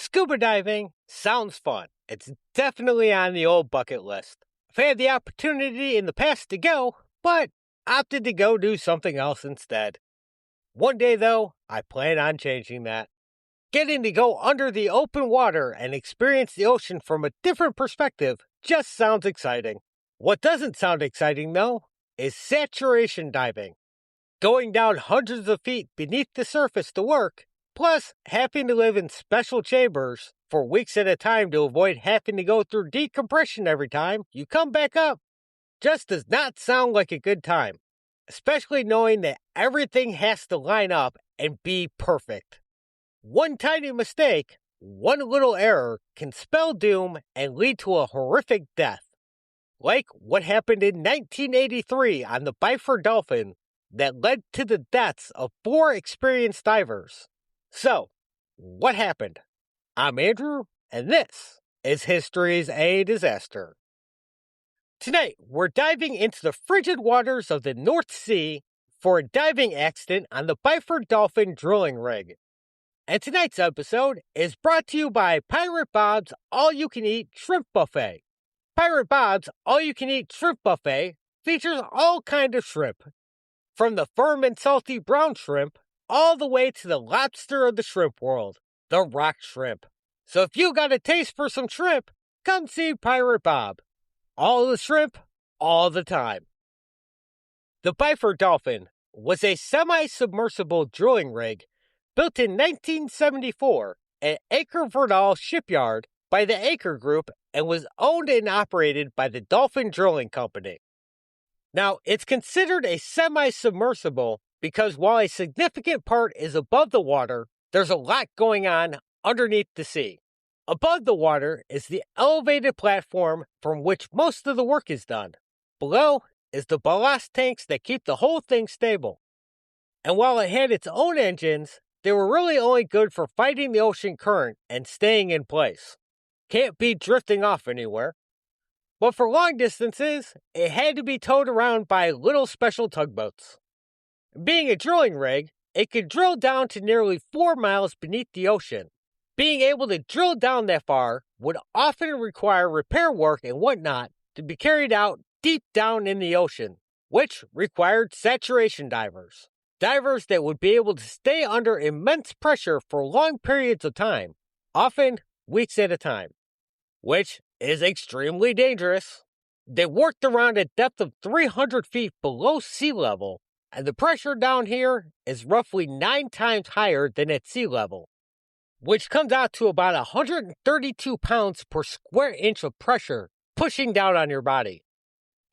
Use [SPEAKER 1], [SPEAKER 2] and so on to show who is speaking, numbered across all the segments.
[SPEAKER 1] Scuba diving sounds fun. It's definitely on the old bucket list. I've had the opportunity in the past to go, but opted to go do something else instead. One day, though, I plan on changing that. Getting to go under the open water and experience the ocean from a different perspective just sounds exciting. What doesn't sound exciting, though, is saturation diving. Going down hundreds of feet beneath the surface to work, plus having to live in special chambers for weeks at a time to avoid having to go through decompression every time you come back up, just does not sound like a good time, especially knowing that everything has to line up and be perfect. One tiny mistake, one little error can spell doom and lead to a horrific death, like what happened in 1983 on the Byford Dolphin that led to the deaths of 4 experienced divers. So, what happened? I'm Andrew, and this is History's a Disaster. Tonight, we're diving into the frigid waters of the North Sea for a diving accident on the Byford Dolphin drilling rig. And tonight's episode is brought to you by Pirate Bob's All-You-Can-Eat Shrimp Buffet. Pirate Bob's All-You-Can-Eat Shrimp Buffet features all kinds of shrimp, from the firm and salty brown shrimp all the way to the lobster of the shrimp world, the rock shrimp. So if you got a taste for some shrimp, come see Pirate Bob. All the shrimp, all the time. The Byford Dolphin was a semi-submersible drilling rig built in 1974 at Acre Verdal Shipyard by the Acre Group and was owned and operated by the Dolphin Drilling Company. Now, it's considered a semi-submersible because while a significant part is above the water, there's a lot going on underneath the sea. Above the water is the elevated platform from which most of the work is done. Below is the ballast tanks that keep the whole thing stable. And while it had its own engines, they were really only good for fighting the ocean current and staying in place. Can't be drifting off anywhere. But for long distances, it had to be towed around by little special tugboats. Being a drilling rig, it could drill down to nearly 4 miles beneath the ocean. Being able to drill down that far would often require repair work and whatnot to be carried out deep down in the ocean, which required saturation divers. Divers that would be able to stay under immense pressure for long periods of time, often weeks at a time, which is extremely dangerous. They worked around a depth of 300 feet below sea level, and the pressure down here is roughly 9 times higher than at sea level, which comes out to about 132 pounds per square inch of pressure pushing down on your body.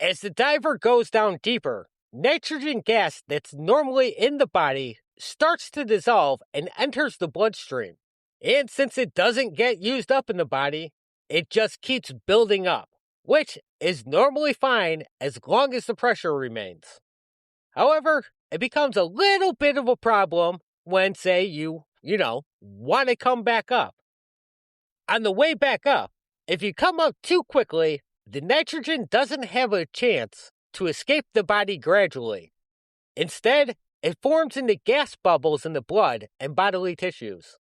[SPEAKER 1] As the diver goes down deeper, nitrogen gas that's normally in the body starts to dissolve and enters the bloodstream. And since it doesn't get used up in the body, it just keeps building up, which is normally fine as long as the pressure remains. However, it becomes a little bit of a problem when, say, you want to come back up. On the way back up, if you come up too quickly, the nitrogen doesn't have a chance to escape the body gradually. Instead, it forms into gas bubbles in the blood and bodily tissues.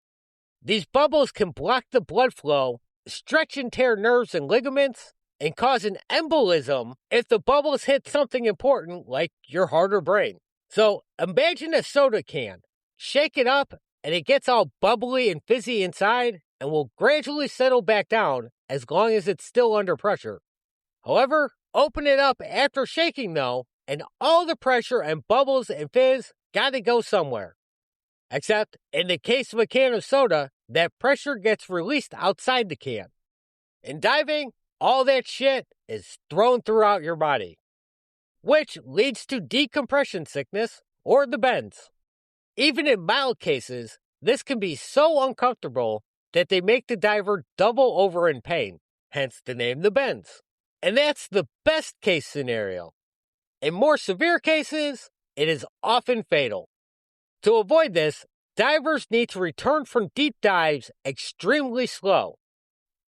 [SPEAKER 1] These bubbles can block the blood flow, stretch and tear nerves and ligaments, and cause an embolism if the bubbles hit something important like your heart or brain. So imagine a soda can. Shake it up, and it gets all bubbly and fizzy inside and will gradually settle back down as long as it's still under pressure. However, open it up after shaking though, and all the pressure and bubbles and fizz gotta go somewhere. Except, in the case of a can of soda, that pressure gets released outside the can. In diving, all that shit is thrown throughout your body, which leads to decompression sickness or the bends. Even in mild cases, this can be so uncomfortable that they make the diver double over in pain, hence the name the bends. And that's the best case scenario. In more severe cases, it is often fatal. To avoid this, divers need to return from deep dives extremely slow.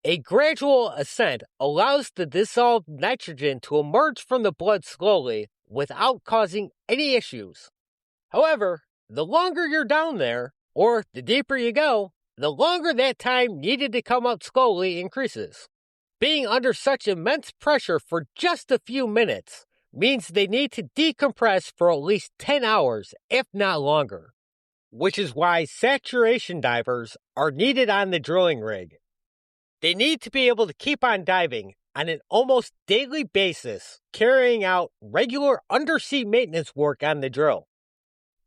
[SPEAKER 1] A gradual ascent allows the dissolved nitrogen to emerge from the blood slowly without causing any issues. However, the longer you're down there, or the deeper you go, the longer that time needed to come up slowly increases. Being under such immense pressure for just a few minutes means they need to decompress for at least 10 hours, if not longer, which is why saturation divers are needed on the drilling rig. They need to be able to keep on diving on an almost daily basis, carrying out regular undersea maintenance work on the drill.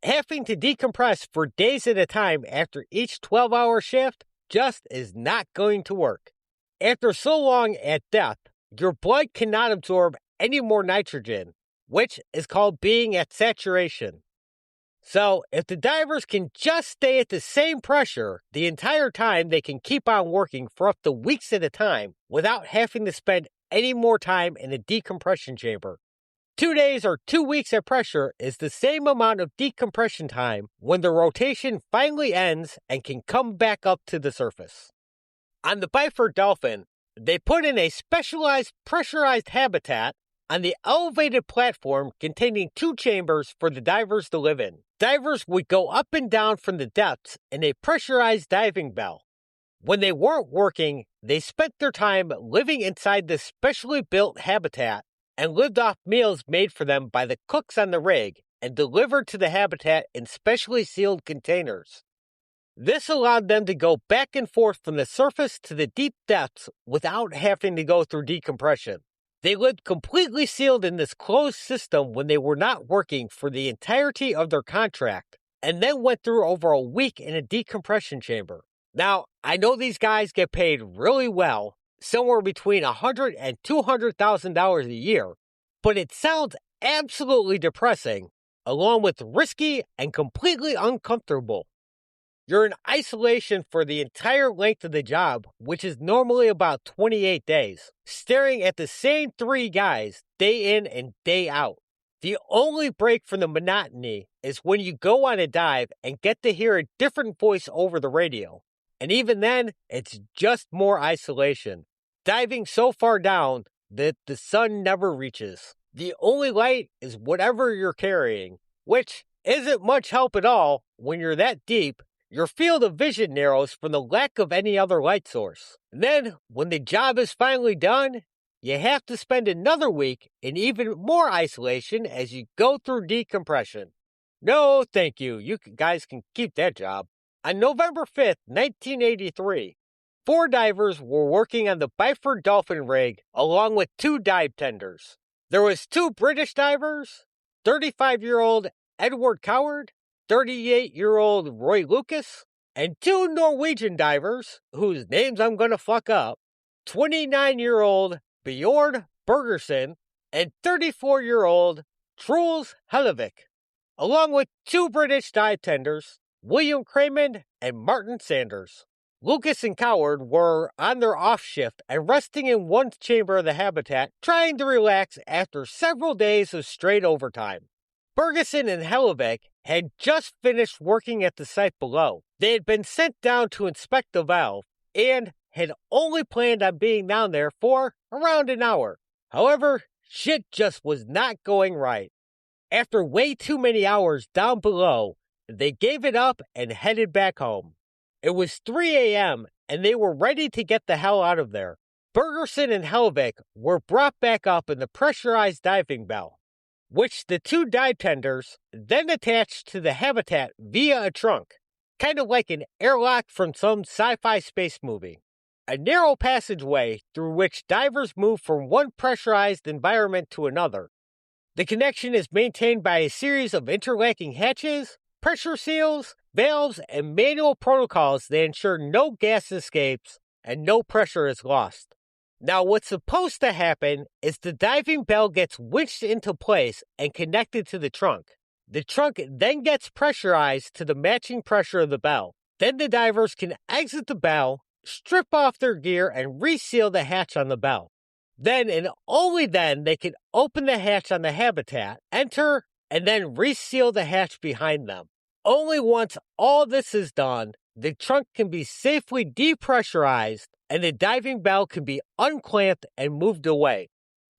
[SPEAKER 1] Having to decompress for days at a time after each 12-hour shift just is not going to work. After so long at depth, your blood cannot absorb any more nitrogen, which is called being at saturation. So, if the divers can just stay at the same pressure the entire time, they can keep on working for up to weeks at a time without having to spend any more time in a decompression chamber. 2 days or 2 weeks at pressure is the same amount of decompression time when the rotation finally ends and can come back up to the surface. On the Byford Dolphin, they put in a specialized pressurized habitat on the elevated platform containing 2 chambers for the divers to live in. Divers would go up and down from the depths in a pressurized diving bell. When they weren't working, they spent their time living inside this specially built habitat and lived off meals made for them by the cooks on the rig and delivered to the habitat in specially sealed containers. This allowed them to go back and forth from the surface to the deep depths without having to go through decompression. They lived completely sealed in this closed system when they were not working for the entirety of their contract, and then went through over a week in a decompression chamber. Now, I know these guys get paid really well, somewhere between $100,000 and $200,000 a year, but it sounds absolutely depressing, along with risky and completely uncomfortable. You're in isolation for the entire length of the job, which is normally about 28 days, staring at the same 3 guys day in and day out. The only break from the monotony is when you go on a dive and get to hear a different voice over the radio. And even then, it's just more isolation. Diving so far down that the sun never reaches. The only light is whatever you're carrying, which isn't much help at all when you're that deep. Your field of vision narrows from the lack of any other light source. And then, when the job is finally done, you have to spend another week in even more isolation as you go through decompression. No, thank you. You guys can keep that job. On November 5th, 1983, 4 divers were working on the Byford Dolphin rig along with 2 dive tenders. There was 2 British divers, 35-year-old Edward Coward, 38-year-old Roy Lucas, and 2 Norwegian divers, whose names I'm going to fuck up, 29-year-old Bjorn Bergersen and 34-year-old Truls Hellevik, along with 2 British dive tenders, William Craymond and Martin Sanders. Lucas and Coward were on their off shift and resting in one chamber of the habitat, trying to relax after several days of straight overtime. Bergersen and Hellevik had just finished working at the site below. They had been sent down to inspect the valve and had only planned on being down there for around an hour. However, shit just was not going right. After way too many hours down below, they gave it up and headed back home. It was 3 a.m. and they were ready to get the hell out of there. Bergersen and Hellevik were brought back up in the pressurized diving bell, which the 2 dive tenders then attached to the habitat via a trunk, kind of like an airlock from some sci-fi space movie. A narrow passageway through which divers move from one pressurized environment to another. The connection is maintained by a series of interlocking hatches, pressure seals, valves, and manual protocols that ensure no gas escapes and no pressure is lost. Now, what's supposed to happen is the diving bell gets winched into place and connected to the trunk. The trunk then gets pressurized to the matching pressure of the bell. Then the divers can exit the bell, strip off their gear, and reseal the hatch on the bell. Then and only then they can open the hatch on the habitat, enter, and then reseal the hatch behind them. Only once all this is done, the trunk can be safely depressurized and the diving bell can be unclamped and moved away.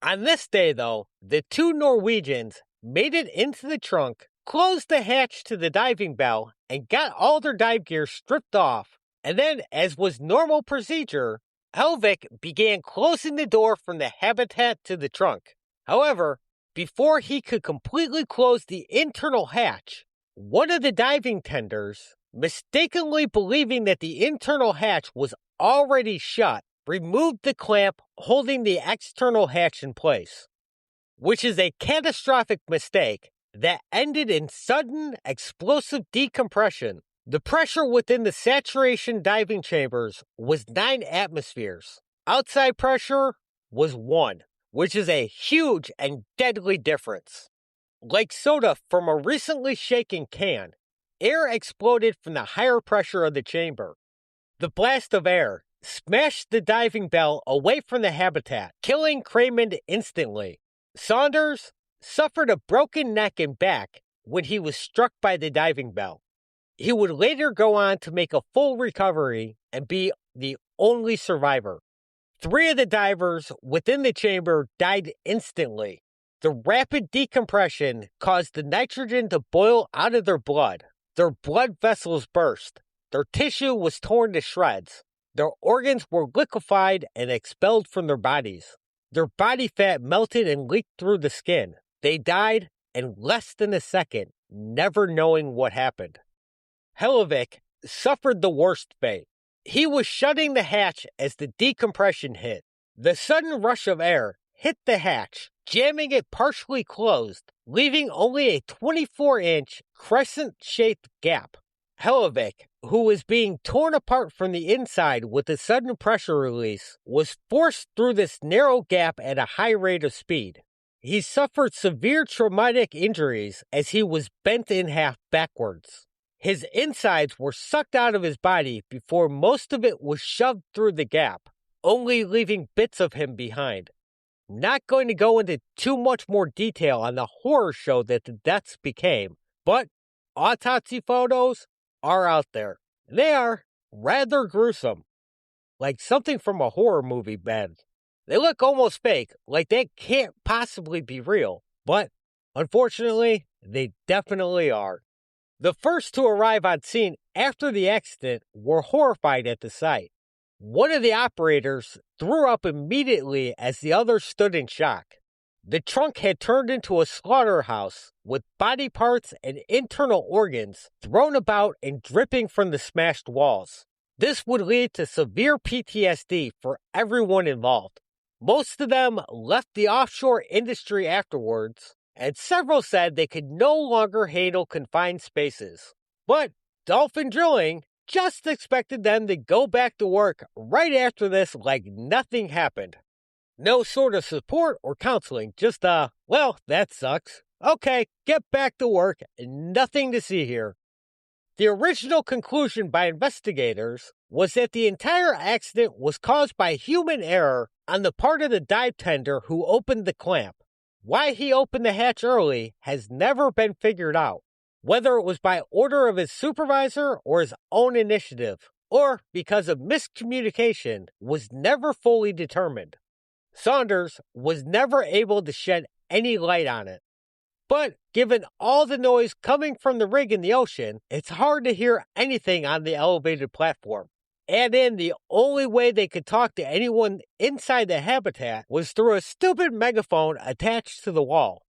[SPEAKER 1] On this day, though, the 2 Norwegians made it into the trunk, closed the hatch to the diving bell, and got all their dive gear stripped off, And then, as was normal procedure, Helvik began closing the door from the habitat to the trunk. However, before he could completely close the internal hatch, one of the diving tenders, mistakenly believing that the internal hatch was already shut, removed the clamp holding the external hatch in place, which is a catastrophic mistake that ended in sudden explosive decompression. The pressure within the saturation diving chambers was 9 atmospheres. Outside pressure was 1, which is a huge and deadly difference. Like soda from a recently shaken can, air exploded from the higher pressure of the chamber. The blast of air smashed the diving bell away from the habitat, killing Craymond instantly. Saunders suffered a broken neck and back when he was struck by the diving bell. He would later go on to make a full recovery and be the only survivor. 3 of the divers within the chamber died instantly. The rapid decompression caused the nitrogen to boil out of their blood. Their blood vessels burst. Their tissue was torn to shreds. Their organs were liquefied and expelled from their bodies. Their body fat melted and leaked through the skin. They died in less than a second, never knowing what happened. Helvik suffered the worst fate. He was shutting the hatch as the decompression hit. The sudden rush of air hit the hatch, jamming it partially closed, leaving only a 24-inch crescent-shaped gap. Helvik, who was being torn apart from the inside with a sudden pressure release, was forced through this narrow gap at a high rate of speed. He suffered severe traumatic injuries as he was bent in half backwards. His insides were sucked out of his body before most of it was shoved through the gap, only leaving bits of him behind. Not going to go into too much more detail on the horror show that the deaths became, but autopsy photos are out there. They are rather gruesome, like something from a horror movie, man. They look almost fake, like they can't possibly be real, but unfortunately, they definitely are. The first to arrive on scene after the accident were horrified at the sight. One of the operators threw up immediately as the others stood in shock. The trunk had turned into a slaughterhouse with body parts and internal organs thrown about and dripping from the smashed walls. This would lead to severe PTSD for everyone involved. Most of them left the offshore industry afterwards, and several said they could no longer handle confined spaces. But Dolphin Drilling just expected them to go back to work right after this like nothing happened. No sort of support or counseling, just well, that sucks. Okay, get back to work, nothing to see here. The original conclusion by investigators was that the entire accident was caused by human error on the part of the dive tender who opened the clamp. Why he opened the hatch early has never been figured out, whether it was by order of his supervisor or his own initiative, or because of miscommunication was never fully determined. Saunders was never able to shed any light on it. But given all the noise coming from the rig in the ocean, it's hard to hear anything on the elevated platform. Add in the only way they could talk to anyone inside the habitat was through a stupid megaphone attached to the wall.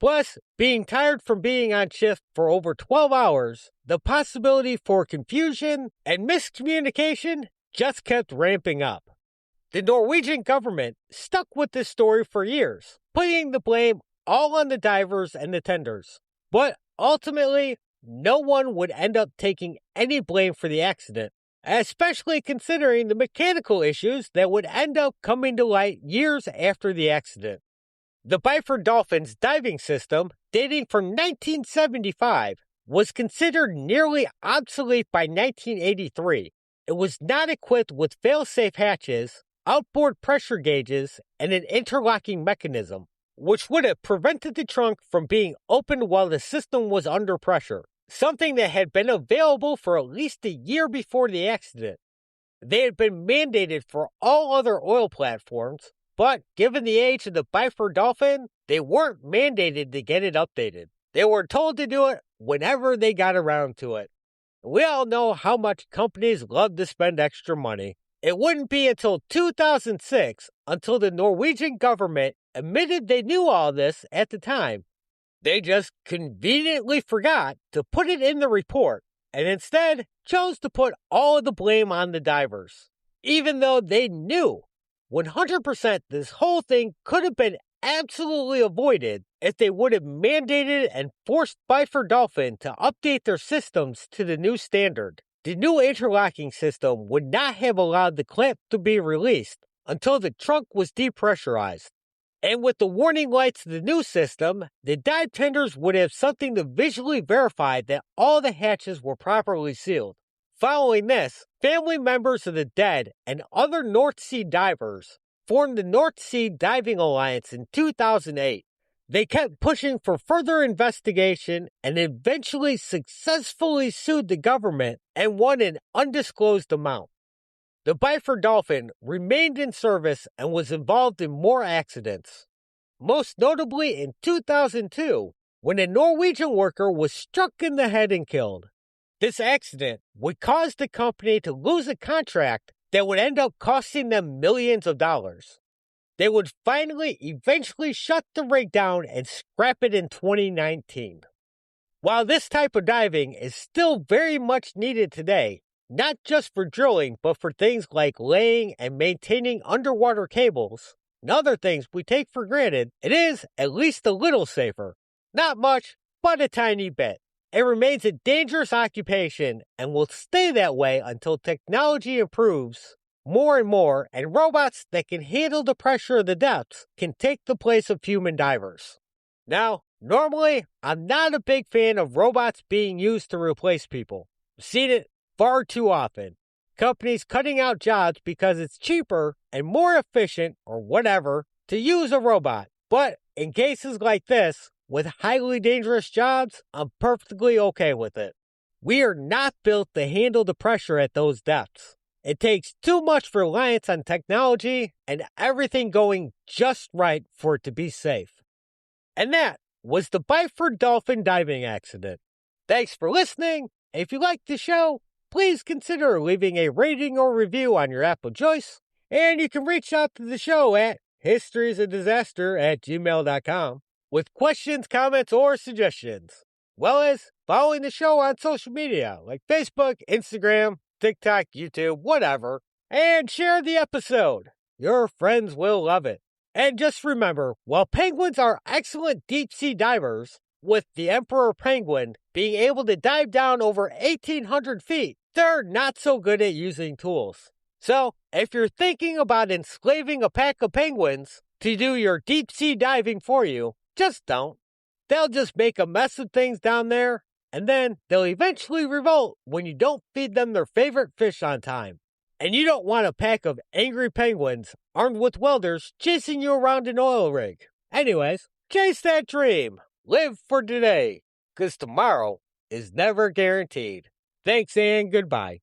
[SPEAKER 1] Plus, being tired from being on shift for over 12 hours, the possibility for confusion and miscommunication just kept ramping up. The Norwegian government stuck with this story for years, putting the blame all on the divers and the tenders. But ultimately, no one would end up taking any blame for the accident, especially considering the mechanical issues that would end up coming to light years after the accident. The Byford Dolphin's diving system, dating from 1975, was considered nearly obsolete by 1983. It was not equipped with fail-safe hatches, outboard pressure gauges, and an interlocking mechanism, which would have prevented the trunk from being opened while the system was under pressure, something that had been available for at least a year before the accident. They had been mandated for all other oil platforms, but given the age of the Byford Dolphin, they weren't mandated to get it updated. They were told to do it whenever they got around to it. We all know how much companies love to spend extra money. It wouldn't be until 2006 until the Norwegian government admitted they knew all this at the time. They just conveniently forgot to put it in the report and instead chose to put all of the blame on the divers. Even though they knew 100% this whole thing could have been absolutely avoided if they would have mandated and forced Byford Dolphin to update their systems to the new standard. The new interlocking system would not have allowed the clamp to be released until the trunk was depressurized. And with the warning lights of the new system, the dive tenders would have something to visually verify that all the hatches were properly sealed. Following this, family members of the dead and other North Sea divers formed the North Sea Diving Alliance in 2008. They kept pushing for further investigation and eventually successfully sued the government and won an undisclosed amount. The Byford Dolphin remained in service and was involved in more accidents, most notably in 2002 when a Norwegian worker was struck in the head and killed. This accident would cause the company to lose a contract that would end up costing them millions of dollars. They would eventually shut the rig down and scrap it in 2019. While this type of diving is still very much needed today, not just for drilling, but for things like laying and maintaining underwater cables and other things we take for granted, it is at least a little safer. Not much, but a tiny bit. It remains a dangerous occupation and will stay that way until technology improves more and more, and robots that can handle the pressure of the depths can take the place of human divers. Now, normally, I'm not a big fan of robots being used to replace people. I've seen it far too often. Companies cutting out jobs because it's cheaper and more efficient, or whatever, to use a robot. But in cases like this, with highly dangerous jobs, I'm perfectly okay with it. We are not built to handle the pressure at those depths. It takes too much reliance on technology and everything going just right for it to be safe. And that was the Byford Dolphin diving accident. Thanks for listening. If you liked the show, please consider leaving a rating or review on your app of choice. And you can reach out to the show at historiesofdisaster@gmail.com with questions, comments, or suggestions, as well as following the show on social media like Facebook, Instagram, TikTok, YouTube, whatever, and share the episode. Your friends will love it. And just remember, while penguins are excellent deep-sea divers, with the emperor penguin being able to dive down over 1,800 feet, they're not so good at using tools. So, if you're thinking about enslaving a pack of penguins to do your deep-sea diving for you, just don't. They'll just make a mess of things down there, and then they'll eventually revolt when you don't feed them their favorite fish on time. And you don't want a pack of angry penguins armed with welders chasing you around an oil rig. Anyways, chase that dream. Live for today, 'cause tomorrow is never guaranteed. Thanks and goodbye.